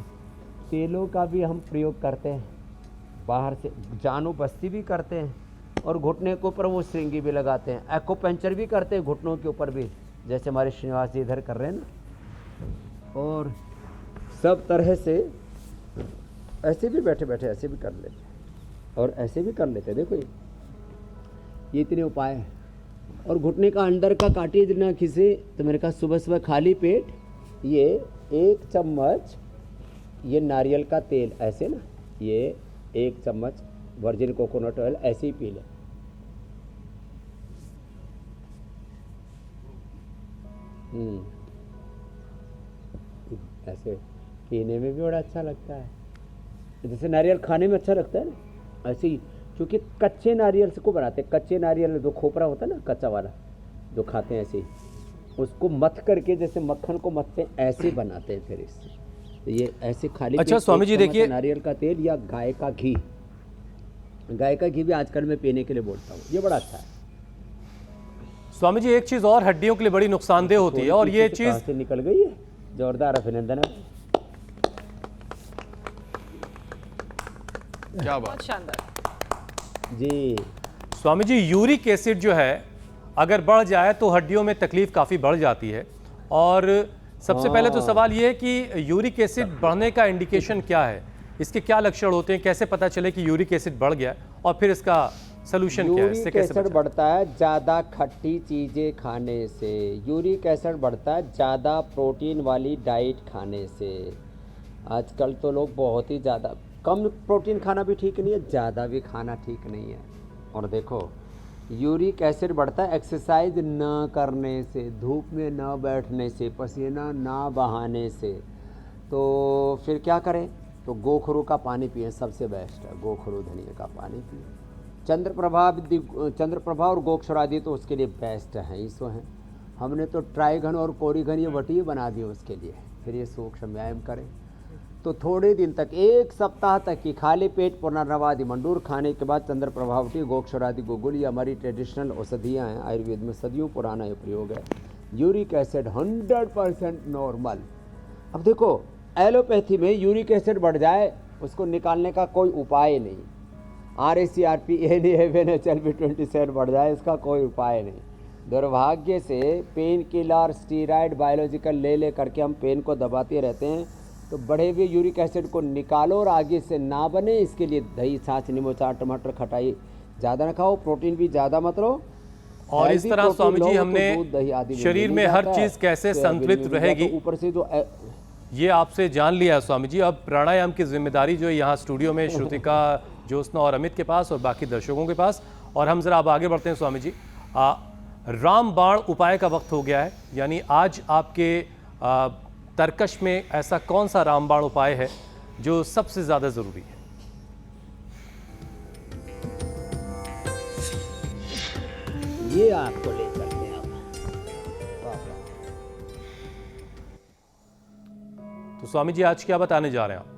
S5: तेलों का भी हम प्रयोग करते हैं। बाहर से जानू बस्ती भी करते हैं, और घुटने के ऊपर वो श्रृंगी भी लगाते हैं, एक्यूपंक्चर भी करते हैं घुटनों के ऊपर भी, जैसे हमारे श्रीनिवास जी इधर कर रहे हैं ना। और सब तरह से ऐसे भी बैठे बैठे ऐसे भी कर लेते हैं, और ऐसे भी कर लेते हैं। देखो ये इतने उपाय हैं। और घुटने का अंदर का काटिए ना खिसे, तो मैंने कहा सुबह सुबह खाली पेट ये 1 चम्मच ये नारियल का तेल, ऐसे ना, ये 1 चम्मच वर्जिन कोकोनट ऑयल ऐसे ही पी लें। ऐसे पीने में भी बड़ा अच्छा लगता है, जैसे नारियल खाने में अच्छा लगता है ना, ऐसे ही। क्योंकि कच्चे नारियल से को बनाते हैं, कच्चे नारियल जो खोपरा होता है ना, कच्चा वाला जो खाते हैं, ऐसे ही उसको मथ करके जैसे मक्खन को मथते हैं, ऐसे बनाते हैं फिर इससे। तो ये ऐसे खाली।
S1: अच्छा स्वामी जी देखिए,
S5: नारियल का तेल या गाय का घी, गाय का घी भी आजकल मैं पीने के लिए बोलता हूँ, ये बड़ा अच्छा है।
S1: स्वामी जी एक चीज और हड्डियों के लिए बड़ी नुकसानदेह होती है, और ये चीज
S5: से निकल गई है। जोरदार अभिनंदन है।
S3: क्या बात।
S2: बहुत शानदार
S5: जी।
S1: स्वामी जी यूरिक एसिड जो है अगर बढ़ जाए तो हड्डियों में तकलीफ काफ़ी बढ़ जाती है। और सबसे पहले तो सवाल ये है कि यूरिक एसिड बढ़ने का इंडिकेशन क्या है, इसके क्या लक्षण होते हैं, कैसे पता चले कि यूरिक एसिड बढ़ गया, और फिर इसका सोल्यूशन क्या है, इससे
S5: यूरिक
S1: कैसे
S5: एसिड
S1: बचें?
S5: बढ़ता है ज़्यादा खट्टी चीज़ें खाने से। यूरिक एसिड बढ़ता है ज़्यादा प्रोटीन वाली डाइट खाने से। आजकल तो लोग बहुत ही ज़्यादा, कम प्रोटीन खाना भी ठीक नहीं है, ज़्यादा भी खाना ठीक नहीं है। और देखो यूरिक एसिड बढ़ता है एक्सरसाइज न करने से, धूप में न बैठने से, पसीना ना बहाने से। तो फिर क्या करें? तो गोखरू का पानी पिए, सबसे बेस्ट है। गोखरू धनिया का पानी पिए, चंद्रप्रभा और गोक्षरादि तो उसके लिए बेस्ट हैं, इसो हैं। हमने तो ट्राइघन और कोरिघन ये वटी बना दिए उसके लिए। फिर ये सूक्ष्म व्यायाम करें तो थोड़े दिन तक, 1 सप्ताह तक की खाली पेट पुनर्नवादि मंडूर खाने के बाद चंद्रप्रभावटी गोक्षरादि गुगुल, ये हमारी ट्रेडिशनल औषधियाँ हैं, आयुर्वेद में सदियों पुराना ये प्रयोग है। Uric acid 100% normal. अब देखो एलोपैथी में यूरिक एसिड बढ़ जाए उसको निकालने का कोई उपाय नहीं। RACRP NAFNHL B27 बढ़ जाए इसका कोई उपाय नहीं। दुर्भाग्य से पेन किलर, स्टीराइड, बायोलॉजिकल ले करके हम पेन को दबाते रहते हैं। तो बढ़े हुए यूरिक एसिड को निकालो और आगे से ना बने, इसके लिए दही, छाछ, नींबू, चाट, टमाटर, खटाई ज़्यादा ना खाओ, प्रोटीन भी ज़्यादा मत लो।
S1: और इस तरह स्वामी जी हमने
S5: दही आदि
S1: शरीर में हर चीज़ कैसे संतुलित रहेगी
S5: ऊपर से जो
S1: ये आपसे जान लिया है स्वामी जी। अब प्राणायाम की जिम्मेदारी जो है यहाँ स्टूडियो में श्रुतिका, ज्योत्सना और अमित के पास और बाकी दर्शकों के पास। और हम जरा अब आगे बढ़ते हैं स्वामी जी। रामबाण उपाय का वक्त हो गया है, यानी आज आपके तर्कश में ऐसा कौन सा रामबाण उपाय है जो सबसे ज्यादा जरूरी है?
S5: ये आपको ले चलते हैं अब।
S1: तो स्वामी जी आज क्या बताने जा रहे हैं आप?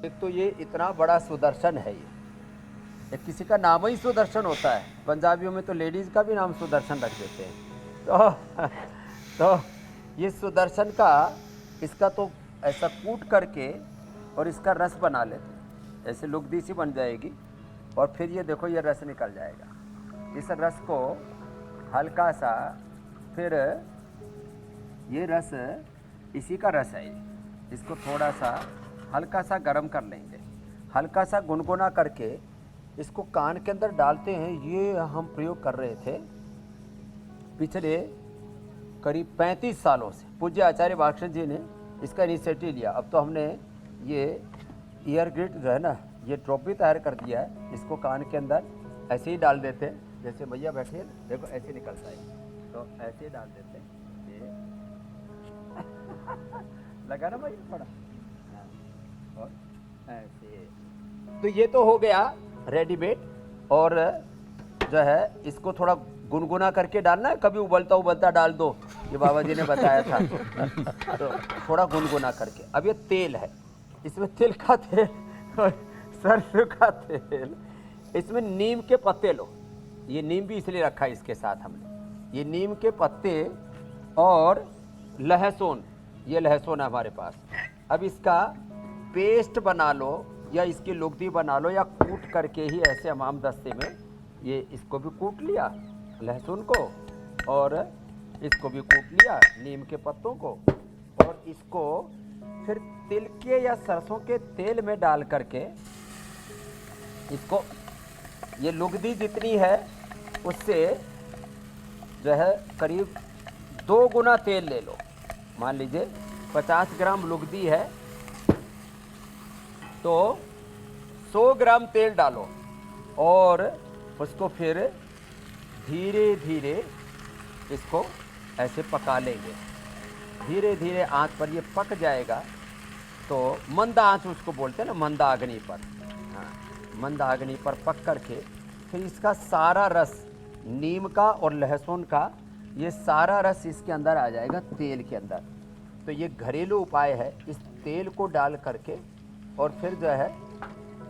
S5: एक तो ये इतना बड़ा सुदर्शन है, ये किसी का नाम ही सुदर्शन होता है। पंजाबियों में तो लेडीज का भी नाम सुदर्शन रख देते हैं। तो ये सुदर्शन का, इसका तो ऐसा कूट करके और इसका रस बना लेते हैं, ऐसे लुगदी सी बन जाएगी। और फिर ये देखो ये रस निकल जाएगा। इस रस को हल्का सा, फिर ये रस इसी का रस है, इसको थोड़ा सा हल्का सा गर्म कर लेंगे, हल्का सा गुनगुना करके इसको कान के अंदर डालते हैं। ये हम प्रयोग कर रहे थे पिछले करीब 35 सालों से। पूज्य आचार्य भास्कर जी ने इसका इनिशिएटिव लिया। अब तो हमने ये ईयर ग्रिड जो है ना, ये ड्रॉप भी तैयार कर दिया है। इसको कान के अंदर ऐसे ही डाल देते हैं, जैसे भैया बैठे हैं, देखो ऐसे निकलता है, तो ऐसे ही डाल देते हैं। ये लगा ना भाई थोड़ा, और ऐसे। तो ये तो हो गया रेडीमेड। और जो है इसको थोड़ा गुनगुना करके डालना है, कभी उबलता उबलता डाल दो, ये बाबा जी ने बताया था। तो थोड़ा गुनगुना करके। अब ये तेल है, इसमें तिल का तेल और सरसों का तेल, इसमें नीम के पत्ते लो। ये नीम भी इसलिए रखा है इसके साथ हमने, ये नीम के पत्ते और लहसुन, ये लहसुन है हमारे पास। अब इसका पेस्ट बना लो या इसकी लुगदी बना लो, या कूट करके ही ऐसे हमाम दस्ते में ये इसको भी कूट लिया, लहसुन को, और इसको भी कूट लिया, नीम के पत्तों को, और इसको फिर तिल के या सरसों के तेल में डाल करके इसको, ये लुगदी जितनी है उससे जो है करीब 2 गुना तेल ले लो। मान लीजिए 50 ग्राम लुगदी है तो 100 ग्राम तेल डालो, और उसको फिर धीरे धीरे इसको ऐसे पका लेंगे। धीरे धीरे आंच पर ये पक जाएगा। तो मंद आंच उसको बोलते हैं ना, मंद अग्नि पर। हाँ, मंद अग्नि पर पक करके फिर इसका सारा रस, नीम का और लहसुन का, ये सारा रस इसके अंदर आ जाएगा तेल के अंदर। तो ये घरेलू उपाय है। इस तेल को डाल करके और फिर जो है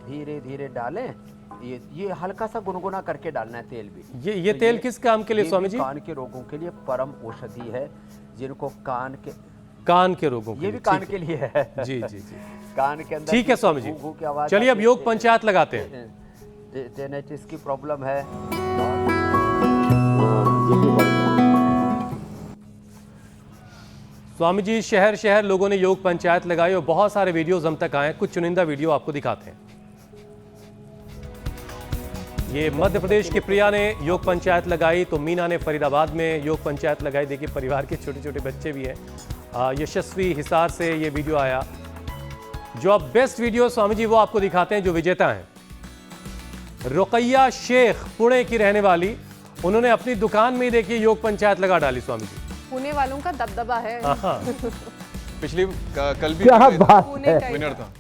S5: धीरे धीरे डालें। ये हल्का सा गुनगुना करके डालना है तेल भी।
S1: ये तेल किस काम के लिए स्वामी जी?
S5: कान के रोगों के लिए परम औषधि है, जिनको कान के रोगों के
S1: ये
S5: भी कान के लिए है।
S1: जी जी जी,
S5: कान के अंदर
S1: ठीक है स्वामी जी। चलिए अब योग पंचायत लगाते हैं।
S5: टेनाइटिस की प्रॉब्लम है।
S1: स्वामी जी शहर शहर लोगों ने योग पंचायत लगाई और बहुत सारे वीडियोस हम तक आए। कुछ चुनिंदा वीडियो आपको दिखाते हैं। ये मध्य प्रदेश की प्रिया ने योग पंचायत लगाई, तो मीना ने फरीदाबाद में योग पंचायत लगाई। देखिए परिवार के छोटे छोटे बच्चे भी हैं। यशस्वी हिसार से ये वीडियो आया। जो अब बेस्ट वीडियो स्वामी जी वो आपको दिखाते हैं जो विजेता हैं। रुकैया शेख पुणे की रहने वाली, उन्होंने अपनी दुकान में ही देखिए योग पंचायत लगा डाली। स्वामी जी
S2: पुणे वालों का दबदबा है।
S3: पिछली कल भी
S5: क्या बात है।
S3: विनर था।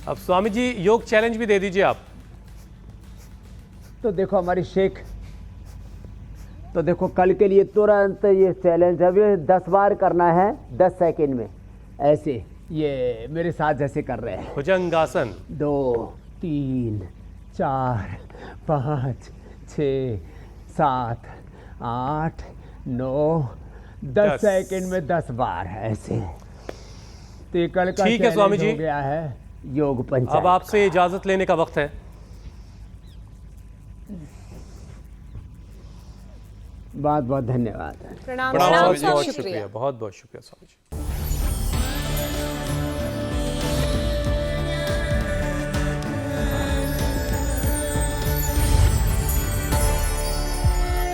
S1: अब स्वामी जी योग चैलेंज भी दे दीजिए आप।
S5: तो देखो हमारी शेख, तो देखो कल के लिए तुरंत ये चैलेंज अब ये 10 बार करना है 10 सेकंड में, ऐसे ये मेरे साथ जैसे कर रहे हैं।
S1: भुजंगासन।
S5: 2 3 4 5 6 7 8 9 10
S1: 10
S5: सेकंड में 10 बार ऐसे। तो ये कल का
S1: ठीक है स्वामी
S5: चैलेंज
S1: जी।
S5: हो गया है योग पंचायत।
S1: अब आपसे इजाजत लेने का वक्त है।
S5: बहुत बहुत धन्यवाद।
S2: प्रणाम
S1: बहुत
S2: प्रणाम,
S1: बहुत
S2: शुक्रिया।
S1: शुक्रिया, बहुत बहुत शुक्रिया स्वामी जी।